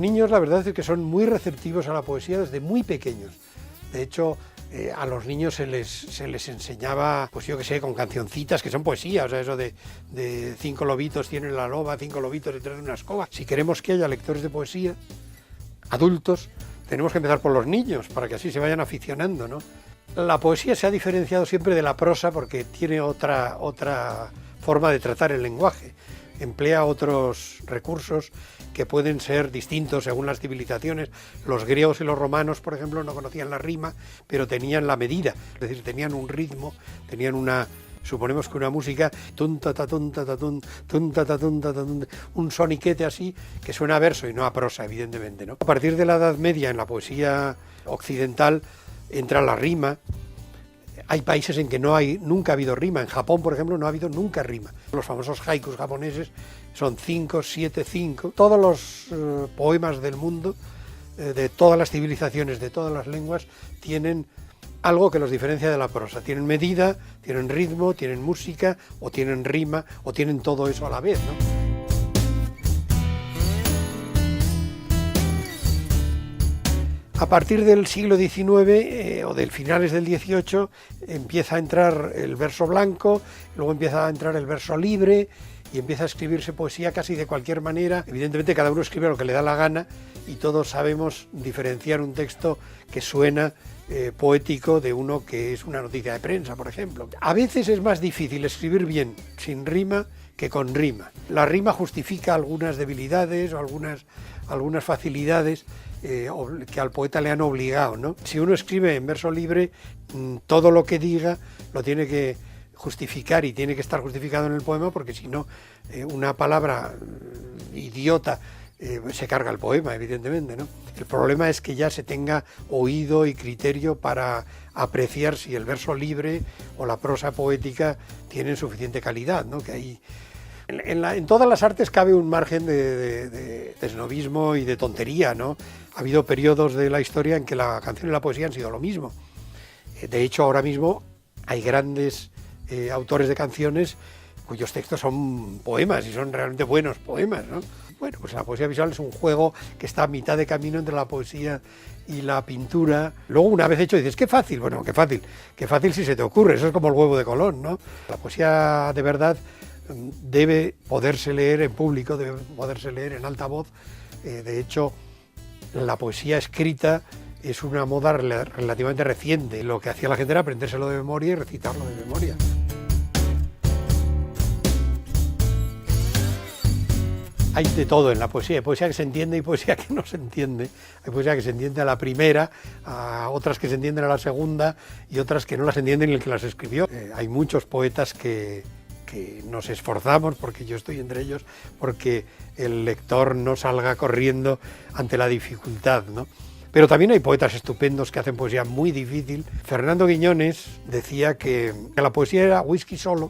niños la verdad es que son muy receptivos a la poesía desde muy pequeños. De hecho, a los niños se les enseñaba, pues yo qué sé, con cancioncitas que son poesía, o sea, eso de 5 lobitos tienen la loba, 5 lobitos detrás de una escoba. Si queremos que haya lectores de poesía, adultos, tenemos que empezar por los niños, para que así se vayan aficionando, ¿no? La poesía se ha diferenciado siempre de la prosa porque tiene otra forma de tratar el lenguaje, emplea otros recursos que pueden ser distintos según las civilizaciones. Los griegos y los romanos, por ejemplo, no conocían la rima, pero tenían la medida, es decir, tenían un ritmo, tenían suponemos que una música, un soniquete así, que suena a verso y no a prosa, evidentemente, ¿no? A partir de la Edad Media, en la poesía occidental, entra la rima. Hay países en que nunca ha habido rima. En Japón, por ejemplo, no ha habido nunca rima. Los famosos haikus japoneses son 5, 7, 5. Todos los poemas del mundo, de todas las civilizaciones, de todas las lenguas, tienen algo que los diferencia de la prosa. Tienen medida, tienen ritmo, tienen música, o tienen rima, o tienen todo eso a la vez, ¿no? A partir del siglo XIX o del finales del XVIII empieza a entrar el verso blanco, luego empieza a entrar el verso libre y empieza a escribirse poesía casi de cualquier manera. Evidentemente cada uno escribe lo que le da la gana y todos sabemos diferenciar un texto que suena poético de uno que es una noticia de prensa, por ejemplo. A veces es más difícil escribir bien sin rima que con rima. La rima justifica algunas debilidades o algunas facilidades que al poeta le han obligado, ¿no? Si uno escribe en verso libre, todo lo que diga lo tiene que justificar y tiene que estar justificado en el poema, porque si no, una palabra idiota se carga el poema, evidentemente, ¿no? El problema es que ya se tenga oído y criterio para apreciar si el verso libre o la prosa poética tienen suficiente calidad, ¿no? Que hay... En todas las artes cabe un margen de esnovismo y de tontería, ¿no? Ha habido periodos de la historia en que la canción y la poesía han sido lo mismo. De hecho, ahora mismo hay grandes autores de canciones cuyos textos son poemas y son realmente buenos poemas, ¿no? Bueno, pues la poesía visual es un juego que está a mitad de camino entre la poesía y la pintura. Luego, una vez hecho, dices, qué fácil. Bueno, qué fácil si se te ocurre. Eso es como el huevo de Colón, ¿no? La poesía de verdad debe poderse leer en público, debe poderse leer en alta voz. De hecho, la poesía escrita es una moda relativamente reciente. Lo que hacía la gente era aprendérselo de memoria y recitarlo de memoria. Hay de todo en la poesía, hay poesía que se entiende y poesía que no se entiende. Hay poesía que se entiende a la primera, a otras que se entienden a la segunda y otras que no las entienden ni el que las escribió. Hay muchos poetas que nos esforzamos, porque yo estoy entre ellos, porque el lector no salga corriendo ante la dificultad, ¿no? Pero también hay poetas estupendos que hacen poesía muy difícil. Fernando Quiñones decía que la poesía era whisky solo,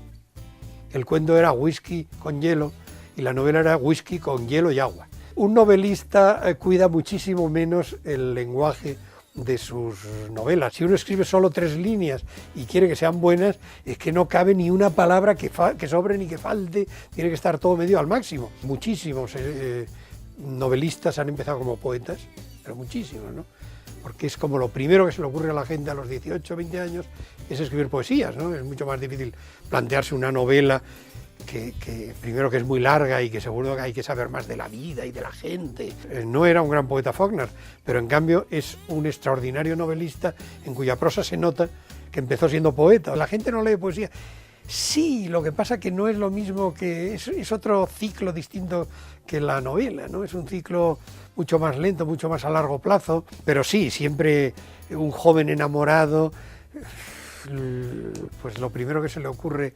el cuento era whisky con hielo y la novela era whisky con hielo y agua. Un novelista cuida muchísimo menos el lenguaje de sus novelas. Si uno escribe solo 3 líneas y quiere que sean buenas, es que no cabe ni una palabra que sobre ni que falte, tiene que estar todo medio al máximo. Muchísimos novelistas han empezado como poetas, pero muchísimos, ¿no? Porque es como lo primero que se le ocurre a la gente a los 18, 20 años, es escribir poesías, ¿no? Es mucho más difícil plantearse una novela que primero que es muy larga y que seguro que hay que saber más de la vida y de la gente. No era un gran poeta Faulkner, pero en cambio es un extraordinario novelista en cuya prosa se nota que empezó siendo poeta. La gente no lee poesía. Sí, lo que pasa que no es lo mismo, que es otro ciclo distinto que la novela, ¿no? Es un ciclo mucho más lento, mucho más a largo plazo, pero sí, siempre un joven enamorado, pues lo primero que se le ocurre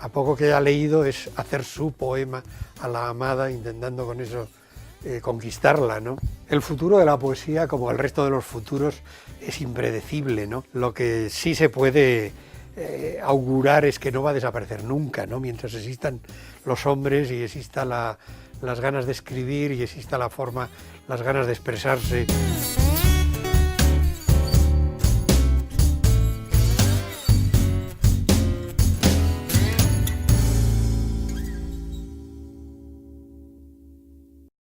a poco que haya leído es hacer su poema a la amada, intentando con eso conquistarla, ¿no? El futuro de la poesía, como el resto de los futuros, es impredecible, ¿no? Lo que sí se puede augurar es que no va a desaparecer nunca, ¿no? Mientras existan los hombres y exista las ganas de escribir y exista la forma, las ganas de expresarse.